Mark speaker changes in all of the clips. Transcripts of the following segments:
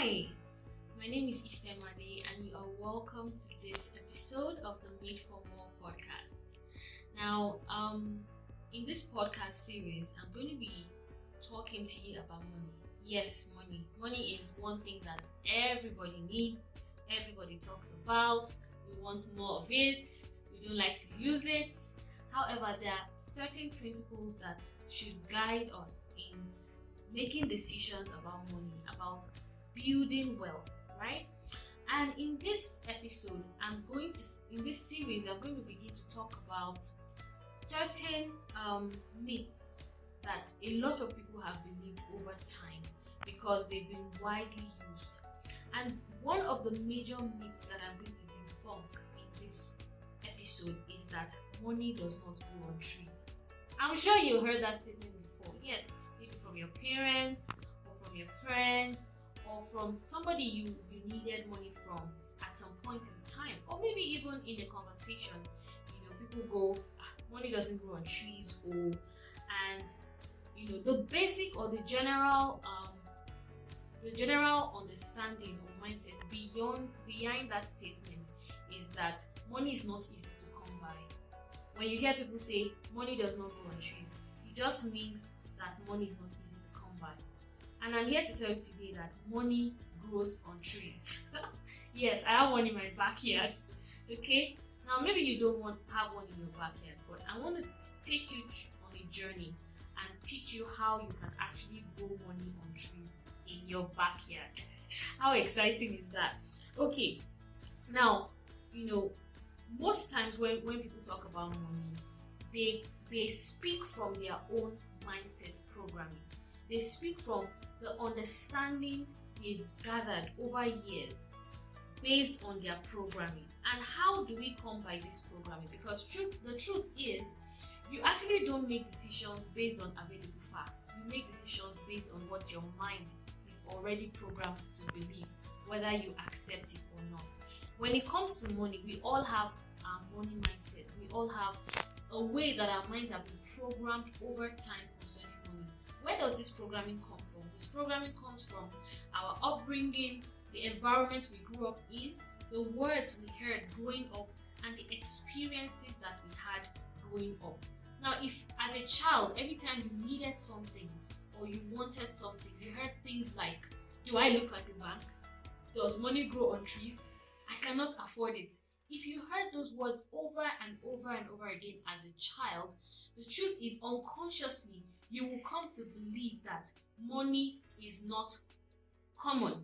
Speaker 1: Hi, my name is Ifemade and you are welcome to this episode of the Made for More podcast. Now, in this podcast series, I'm going to be talking to you about money. Yes, money. Money is one thing that everybody needs, everybody talks about. We want more of it, we don't like to use it. However, there are certain principles that should guide us in making decisions about money, about building wealth, right? And in this episode, in this series, I'm going to begin to talk about certain myths that a lot of people have believed over time because they've been widely used. And one of the major myths that I'm going to debunk in this episode is that money does not grow on trees. I'm sure you heard that statement before. Yes, maybe from your parents or from your friends or from somebody you needed money from at some point in time, or maybe even in a conversation. People go, money doesn't grow on trees, and the basic or the general understanding or mindset behind that statement is that money is not easy to come by. When you hear people say money does not grow on trees, it just means that money is not easy to come by. And I'm here to tell you today that money grows on trees. Yes, I have one in my backyard. Okay, now maybe you don't have one in your backyard, but I want to take you on a journey and teach you how you can actually grow money on trees in your backyard. How exciting is that? Okay, now most times when people talk about money, they speak from their own mindset programming. They speak from the understanding they've gathered over years based on their programming. And how do we come by this programming? Because the truth is, you actually don't make decisions based on available facts. You make decisions based on what your mind is already programmed to believe, whether you accept it or not. When it comes to money, we all have our money mindset. We all have a way that our minds have been programmed over time concerning money. Where does this programming come from? This programming comes from our upbringing, the environment we grew up in, the words we heard growing up, and the experiences that we had growing up. Now, if as a child, every time you needed something or you wanted something, you heard things like, do I look like a bank? Does money grow on trees? I cannot afford it. If you heard those words over and over and over again as a child, the truth is unconsciously you will come to believe that money is not common.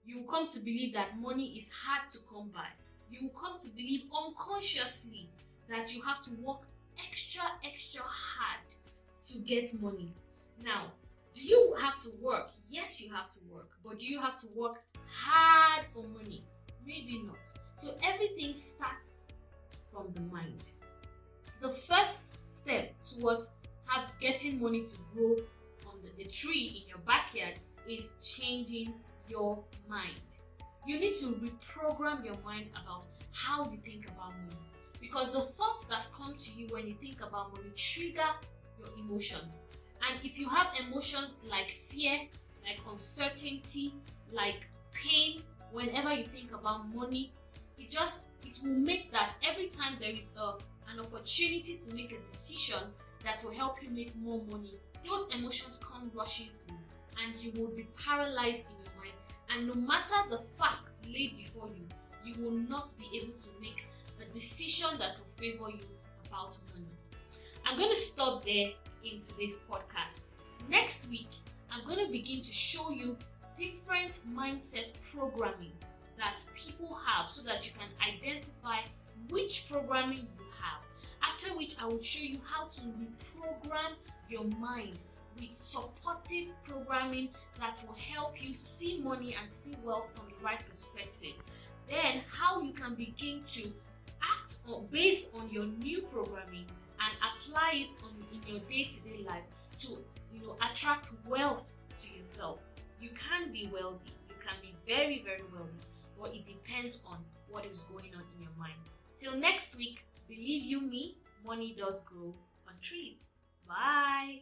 Speaker 1: You will come to believe that money is hard to come by. You will come to believe unconsciously that you have to work extra hard to get money. Now, do you have to work? Yes, you have to work. But do you have to work hard for money? Maybe not. So everything starts from the mind. The first step towards getting money to grow on the tree in your backyard is changing your mind. You need to reprogram your mind about how you think about money, because the thoughts that come to you when you think about money trigger your emotions. And if you have emotions like fear, like uncertainty, like pain, whenever you think about money, it will make that every time there is an opportunity to make a decision that will help you make more money, those emotions come rushing through and you will be paralyzed in your mind. And no matter the facts laid before you, you will not be able to make a decision that will favor you about money. I'm going to stop there in today's podcast. Next week, I'm going to begin to show you different mindset programming that people have so that you can identify which programming you have. After which, I will show you how to reprogram your mind with supportive programming that will help you see money and see wealth from the right perspective. Then, how you can begin to act based on your new programming and apply it in your day-to-day life to attract wealth to yourself. You can be wealthy, you can be very, very wealthy, but it depends on what is going on in your mind. Till next week, believe you me, money does grow on trees. Bye.